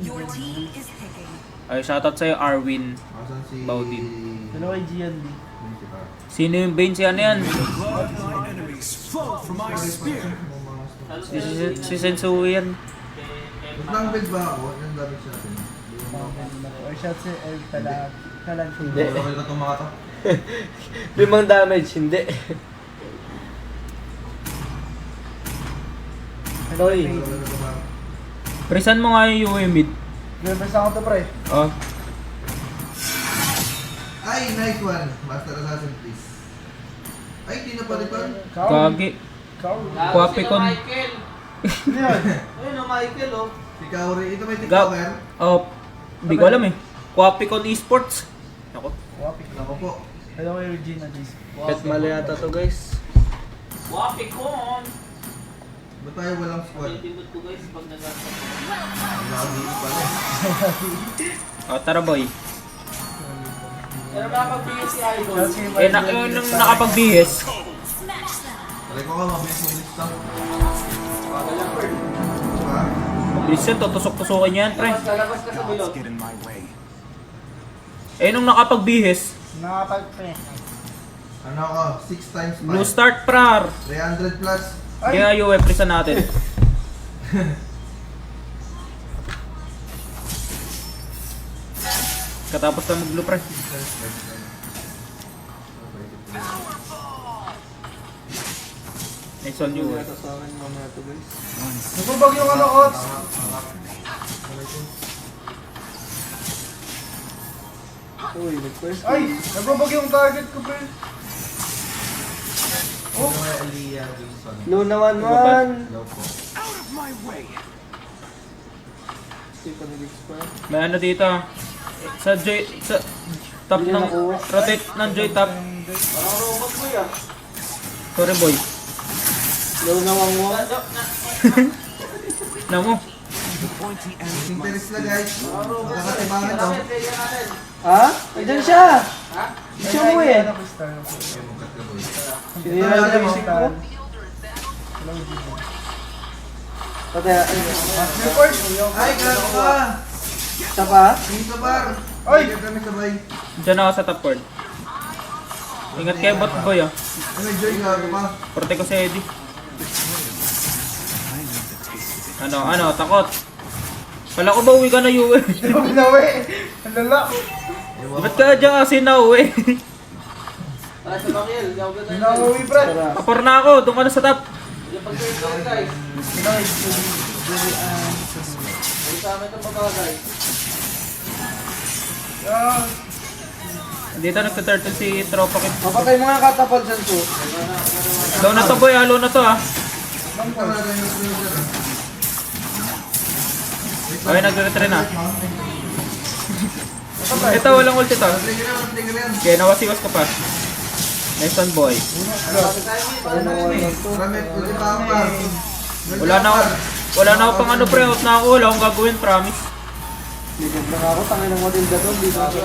Your team is picking. Ay, shoutout sa'yo, Arwin Asan si... Baudin. Sino kay GNB? Sino yung Bane? Si ano yan? Si Sensui yan. Ba't lang build ba ako? Anong damage natin? Or shot si El Talag. Talag. Hindi. Level ka itong mga to? 5 damage, hindi. Toy. Level ka ba? Presan mo nga yung UA mid. Remember sa ako to pre. Oh. Ay, nice one! Master Assassin, please. Ay, di na pala ito. Kagi. Kwapikon. Ano yun? Ayun o, Michael o. Si Kaori. Ito may TikToker. Oh, hindi ko alam eh. Kwapikon Esports. Ako. Wapik. Ako po. Hello kay Regina Jace. Bet mali yata to guys. Kwapikon. Ba't tayo walang squad? Timot ko guys pag nag-asa. Lagi pala. Oh, tara boy. Pero nakapag-bigay si Idol. Shot si Eh, yung nakapagbihis. Smash them. Aray ko ka, mabilis mo lista. Wala per. Diba? Mabilis yan, tutusok-tusokin yan, pre. Lalabas ka sa bilog. Eh, nung nakapagbihis, Nakapag pre. Ano ako? 6 times 5. blue start prar. 300 plus. Kaya UA presan natin. Katapos na mag-blue pre. Nice one UA. Sa akin mamaya to guys. Nagbabag yung ano ko. Uy, nag-first. Ay! Nagbabag yung target ko pre. Oh. Ito may Aliyah Wilson. Low naman man. Low po. Hindi pa nag-expire. May ano dito. Sa Joy, sa top Hindi ng nakuha. rotate ng Joy top. Parang robot mo yan. Sorry boy. Low naman mo. Na mo. Interest na guys. Magkakatibangan daw. Ha? Andyan siya! Hindi siya mo eh. Sinira na yung isip mo. Patay, Ay, gago ka! isa pa? Dito bar! Ay! Ay! Kami sabay. Diyan ako sa top court. Ingat kayo bot boy ah. Ano, Joy, gago ka? Porte ko si Eddie. Ano, takot. Kala ko ba uwi ka na UA? Binawi! Ang lala! Ba't ka dyan kasi na uwi? Para sa Bakil, di ako ganun. Binawi pre! Kapar na ako, doon ka na sa top. Yung pag-turn guys. Ay sa amin itong babawa guys. Dito nagta-turtle si Tropa Kit. Mapatay mo nga katapal dyan to. Low na to boy, halo na to ah. Ito na rin yung cruiser. Okay, nagre-retrain na. Ito, walang ult ito. Tigil yan, tigil yan. Kaya nawasiwas ko pa. Nice one boy. Marami, pwede pa ang bar. Wala na ako pang ano pre, out na ako. Wala akong gagawin, promise. Ligod lang ako, tangin ng Matilda doon. Dito ako.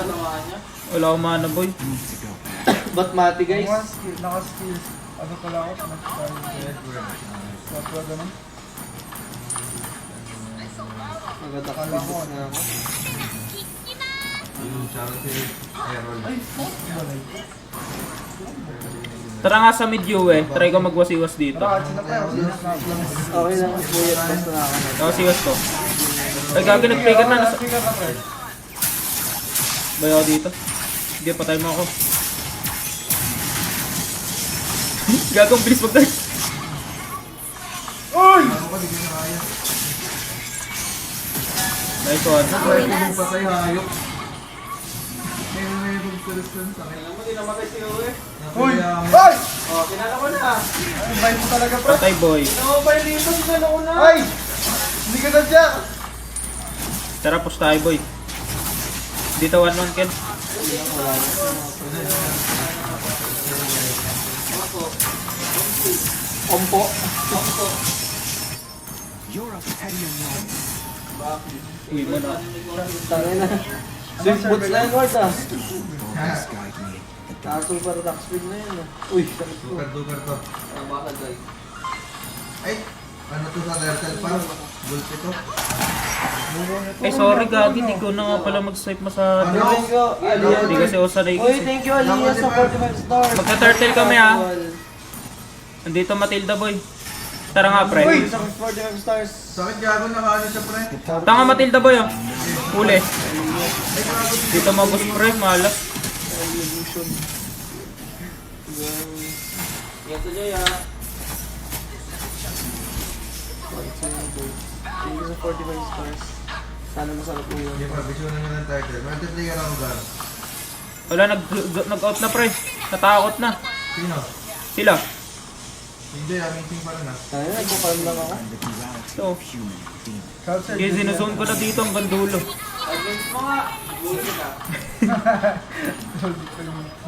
Wala akong mana boy. Ba't mati guys? Naka-skills. Ano pala ako? Naka-skills. Wala ganun. Nagadakas na ako. Charity, Errol. Tara nga sa mid eh. Try ko magwasiwas dito. Tara, sino pa yun? Okay lang, buyat basta na ako. Nawasiwas ko. Ay, gagi nag-trigger na. Speaker na pre. Bayo ako dito. Sige, patay mo ako. Gagong bilis mag-dive. Uy! Ako pa, di ko na kaya. Nice one. Ay, kung patay, hayop. May pagsulusyon sa akin. Alam mo, di namatay si Uwe. Uy! Napayamit. Ay! Oh, kinala ko na. Ay, bite mo talaga pre. Patay boy. Namabay dito, sinala ko na. Ay! Hindi ka nadya! Tara, push tayo boy. Dito 1-1 Ken. Ompo. Uy mo na. Tangin na. Swift boots na yun, Ward ah. Kaso para rock speed na yun ah. Uy, sakit ko. Dugar to. Ang bakal guys. Ay, ano to sa turtle pa? Gulp ito. Eh, sorry, Gagi. Di ko na nga pala mag-swipe masyado. Thank you, Aliyah. Hindi kasi ako sanay Uy, kasi. thank you, Aliyah, sa 45 stars. Magka-turtle kami, ha? Nandito Matilda, boy. Tara nga, pre. Uy, sa 45 stars. Sakit gago nakaano siya, pre. Tanga Matilda, boy, oh. Huli. Dito mabos, pre. Malas. Ito niya, ya. Thank you sa 45 stars. Sana masarap po yun. Hindi pa, bisunan nyo ng title. Multiplayer ako, Gar. Wala, nag-out na, pre. Natakot na. Sino? Sila. Hindi, amazing pa rin, ah. Ay, nagpapalam lang ako. So, Culture. sige, sinuzone ko na dito hanggang dulo. Against mo nga. Gulo ka.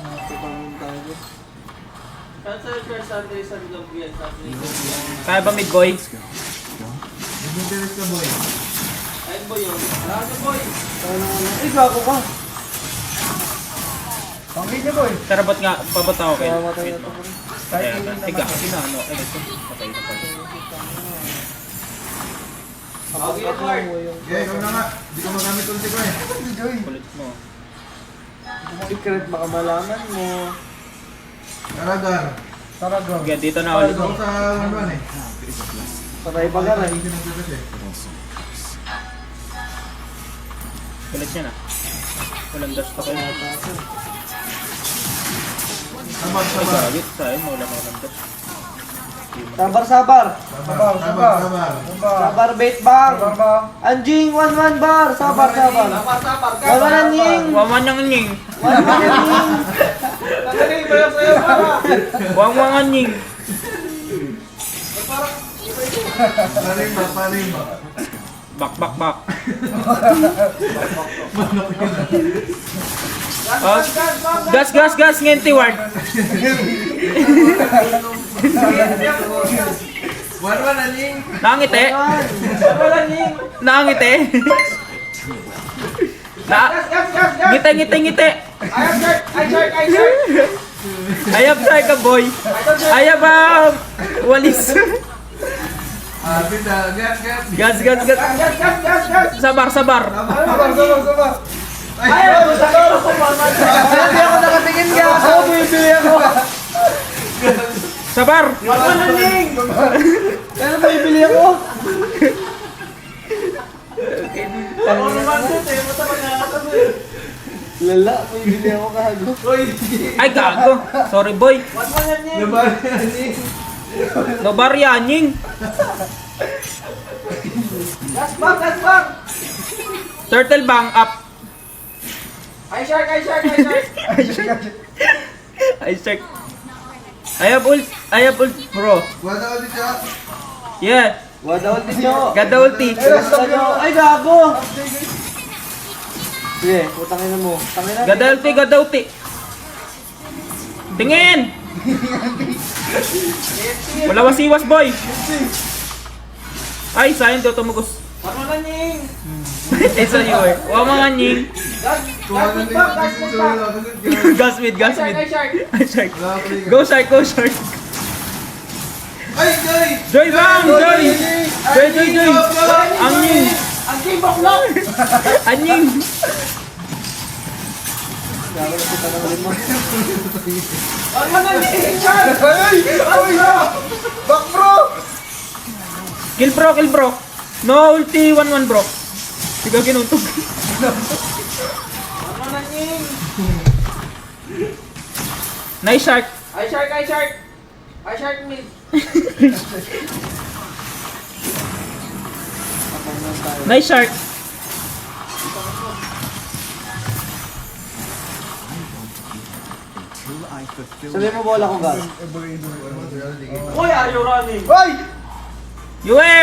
Nagpapalam tayo. Cancel for Sunday sa Lobby at Sunday. Kaya ba, mid-boy? Nag-interest ka, boy. Ayun boy yun. Ano boy? Ay, gago ka. Pangkin niya, boy. Tara, ba't nga, pabot ako kayo? Mamatay na Wait to. mo. Kahit Kaya hindi ba? naman. Tiga, kasi na, ano, ay, ito, patay na pala. Okay, Lord. Okay, ikaw na nga. Hindi ko magamit ulti ko, eh. Joy. Kulit mo. Secret, baka malaman mo. Tara, Gar. Tara, go. Sige, dito na ulit. Ako sa 1-1, eh. Patay pa ka Hindi nagdagas, eh. Kulit niya na. Walang dash pa kayo. Sabag, Ay, sabag. gagit. Sayang, wala ka walang dash. Sabar, sabar. Sabag, sabag, sabag. Sabar, bait bang. Sabar ba? Anjing, 1-1 bar. Sabar, sabar. Sabar, anjing. Wawan niyang nying. 1-1 anjing. Wawan ang nying. Parimba, parimba. Bak. Oh, gas, ngenti ward. 1-1, aling. Nangite. Nangite. Ngite. Ayab say ka boy. Ayab walis. Pinda, gas. Gas. Sabar. Sabar. Ay, Hindi ako nakatingin ka. Ako, bibili ako. Sabar. Anjing. Kaya bibili ako. Lala, bibili ako kago. Ay gago. Sorry boy. laban, aling. No baryaning. Gas bang. Turtle bang up. Ay, shark. I check. I have ult bro. Wala ulit siya. Yeah. Wala ulti nyo. Ganda ulti. Ay, gago. Sige, putangin na mo. Tangin na. Ganda ulti. Tingin. Wala wasiwas boy. Ay, sayang daw tumugos. Ano na nying? Isa niyo eh. Wa mga nying. Kuha na din yung solo. Gas mid. Ay, shark. Ay, shark. Go shark. Ay, Joy! Joy bang! Joy! Ang nying. Ang king baklok. Anying. Gago na kita na ulit mo. Ano na nying, shark? Back, bro! Kill bro. No ulti 1-1 bro. Tiga kinuntog. Ano na nying? Nice shark. Ay, shark. Ay, shark mid. Nice shark. Sabi mo bola ko, gas. Uy, are you running? Hoy! Yue!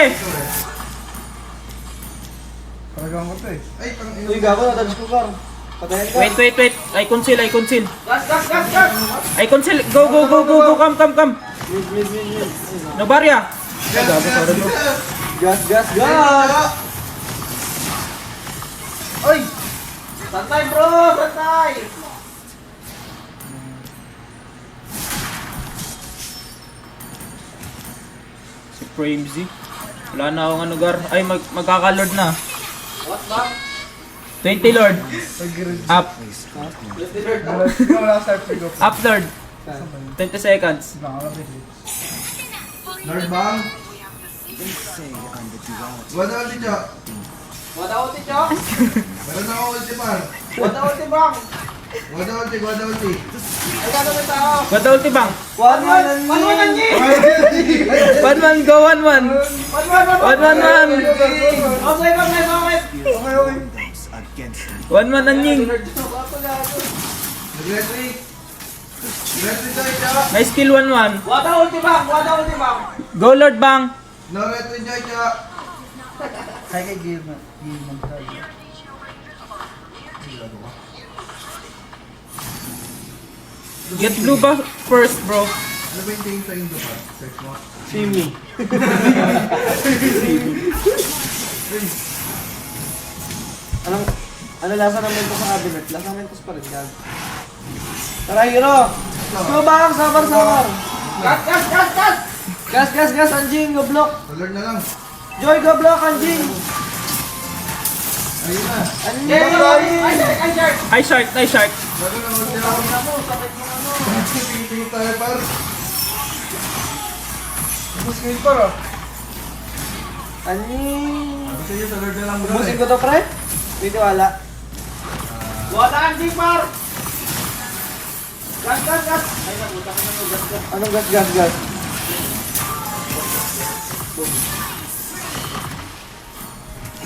Talagang ko to eh. Ay, pang Uy, gago na touch ko, gar. Patayin ka. Wait. I conceal. Gas. I conceal. Go. Come. Mid. No barya. Ay, gago, sorry bro. Gas. Ay! Santay, bro! Santay! Si Framesy. Wala na akong ano gar. Ay, magkaka-lord na. Bang. 20 Lord. Pag-grid. Up. Let's dinner. Wala start to go. Up Lord. 20 seconds. Lord bang. Wala ulti, Chok. Wala ulti, Chok. Meron ako ulti, par. Wala ulti, bang. Wala ulti. Ay, gagawin tao. What ulti bang? 1-1 Anjing. 1-1 go 1-1. 1-1. 1-1. Okay. 1-1 anying. Nag-retry. Retry tayo, Chok. May skill 1-1. Wala ulti, bang. Go Lord bang. No retry tayo, Chok. Kaya kay game man tayo. Get blue ba first bro? Ano ba yung tingin sa Indo, par? Search mo. Simi. Ano lasa ng Mentos sa cabinet? Lasa ng Mentos pa rin yan. Tara, hero! Let's go, bang! Sabar! Gas, anjing! Go block! Alert na lang. Joy, go block, anjing! Ayun na. Anjing! Eye shark. Bago na ulti ako. Tingin tayo, par. Tapos ngayon para. Anjing! Gusto nyo, alert na lang, bro. Busin ko to, pre? Dito wala. Wala, anjing, par! Gas! Ay, nabuta ka na mo, gas. Anong gas?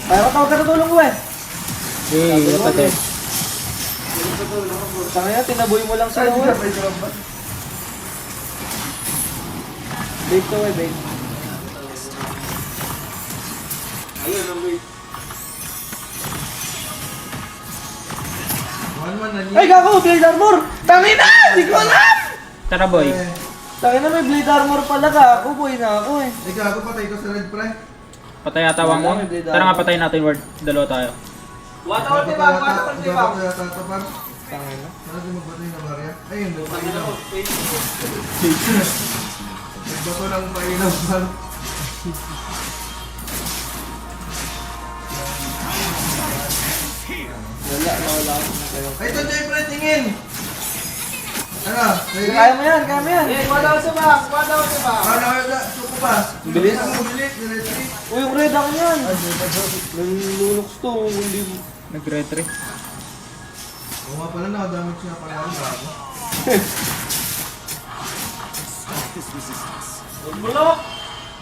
Ay, tawag ka na tulong ko eh. Hey, kapatid. Tanga yan, tinaboy mo lang sila eh. Bake to eh, bake. Ayun, ang bake. 1-1 na niya. Ay, gago! Blade armor! Tangina! Di ko alam! Tara boy. Tangina, may blade armor pala ka. Ako, boy na ako eh. Ay, gago, patay ko sa red, pre. Patay yata wang mo. Tara nga patayin natin word. Dalawa tayo. Wata Bago yata ito, par. Tangina. Ano din magbatay na barya? Ayun, nagpailaw. Nagbato lang pailaw, par. Wala ako na kayo. Ay, ito, Jay, pre, tingin! Ano? Kaya mo yan! Eh, wala ko sa bang! Ano, suko pa. Bilis. Bilis, diretry. Uy, yung red ako yan! Nanuluks to, hindi mo. Nag-retry. Oo nga pala, nakadamage siya pala ako, gago. Bulok!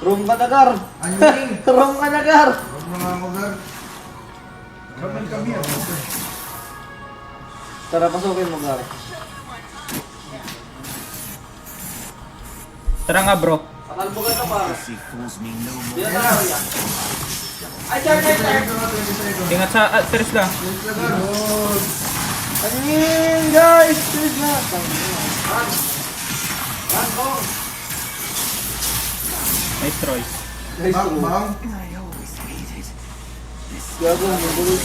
Room ka nagar! Anying! Room ka nagar! Huwag mga ako, gar. Kaman kami yan. Tara, pasukin mo, gar. Tara nga bro. Pakalbo ka na para. Yan na. Ay, char! 20 seconds. Ingat sa Teres lang. Yes, na, gar. Ano guys? Please na! Run, go! Nice Troy. Guys, Bang, bro. bang. Gago, magulo.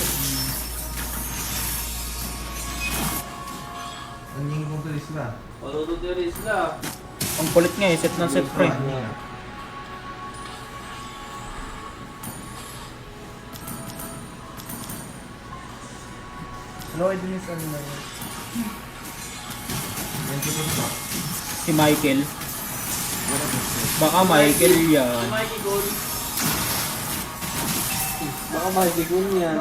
Anying kong tulis na. Palututulis na. Ang kulit nga eh. Set ng set pre. Ano ay dinis ano na yun? Yan, tutos ba? Si Michael. Baka Michael yan. Mikey Gold. Baka Mikey Gold yan.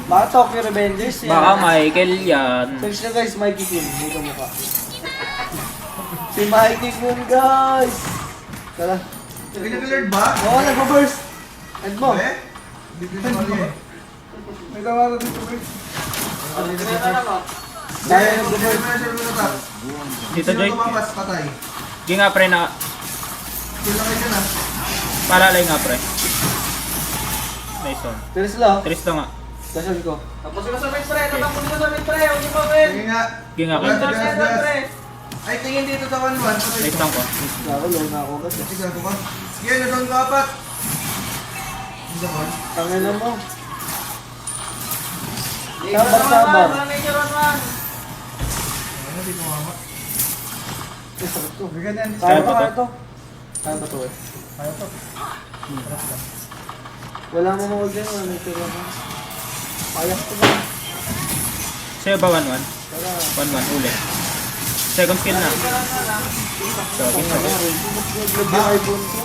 Baka Tokyo Revengers yan. Baka Michael yan. Search na guys, Mikey Gold. Dito mukha. Si Mikey Gold guys! Tara. Ay, nag-alert ba? Oo, nag-burst! End mo. Eh? Hindi ko sumali eh. May tawaran dito guys. Dahil Hindi, nag-burst. pressure mo na tap. Dito Sino Joy. tumapas, patay. Di nga pre na. Kill lang kayo na. Palalay nga pre. Nice one. Tiris lang. Teres lang nga. Dasyon ko. Tapos ko sa mid pre. Tapos ko sa mid pre. Huwag niyo pa win. Sige nga. Di nga Gas, pre. gas, gas. Ay, tingin dito sa 1-1. Patay Nice ko. lang ko. Gago, low na ako kasi. Sige, gago ka. Sige, na-down ka apat. Hindi ko. Tangin na mo. Sabar. Ano, di ko mama. Sakit to. Bigyan yan. Kaya pa pa to. to. Kaya pa to eh. Kaya to. Wala mo mga dyan. Wala nature lang. Kaya ko ba? Sa'yo ba 1-1? Tara. 1-1 ulit. Second skill na. Sabi sa Naglag yung iPhone ko.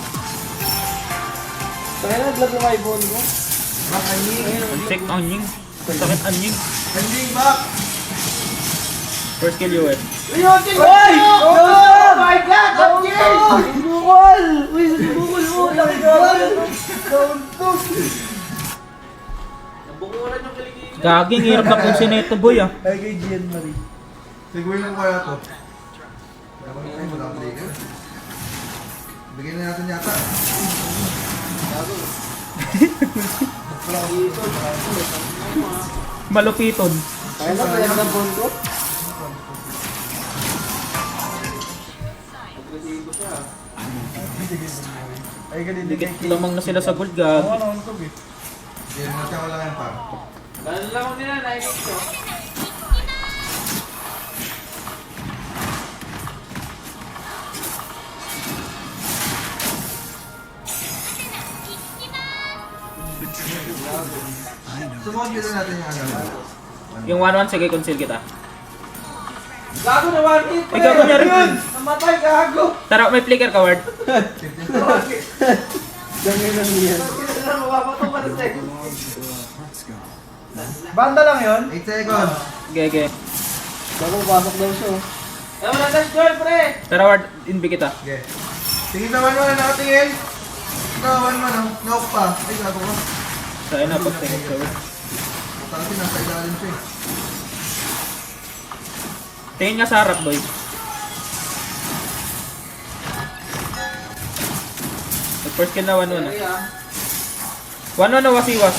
Kaya naglag yung iPhone ko. Back, Anjing. Check anying. Sakit anying. Anjing, back! First skill UN. Uy! Oh my God! Bukol! Uy, bukol mo! Laki gawin! Nabukulan yung kiligin. Gaging, hirap na kung sineto boy ah. Ay, kay Gian Marie. Siguro ko kaya to. Ay, wala akong player. Bigyan na natin yata. Malupiton. Kaya na pala ng phone ko? Ay, kanina Dikit kay lamang na sila sa gold Oo, gag. ano ko eh. Yan, natya ko lang yan pa. Dahil lang ko nila, naikot ko. Sumunod kita natin yung ano. Yung 1-1, sige, conceal kita. Gago na one hit! Ay, gago niya rin. Namatay, gago! Tara, may flicker ka, Ward. Ganyan lang yan. Kailan na mababato pa na second. Banda lang yun? 8 seconds. Gege. Gago, pasok daw siya. Eh, wala dash joy, pre! Tara, Ward, inbi kita. Okay. Tingin naman mo na nakatingin. Ito, 1 man. Knock pa. Ay, gago ka. Sa'yo na, pag-tingin ka, Ward. Kasi nasa ilalim siya eh. Tingin nga sa harap, boy. First kill na 1-1 ah. 1-1 na wasiwas.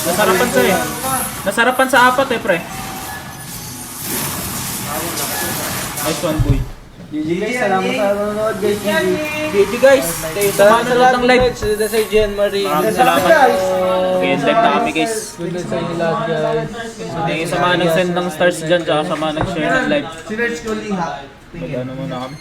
Nasarapan sa eh. Nasarapan sa apat eh, pre. Nice one, boy. GG guys, salamat sa nanonood guys. GG guys. Kayo sa mga nanonood ng live. Salita sa Gian Marie. Maraming salamat. Kaya live na kami guys. Good night sa inyo lahat guys. Thank you sa mga nag-send ng stars dyan, tsaka sa mga nag-share ng live. Sinerge ko liha. Mag-ano muna kami.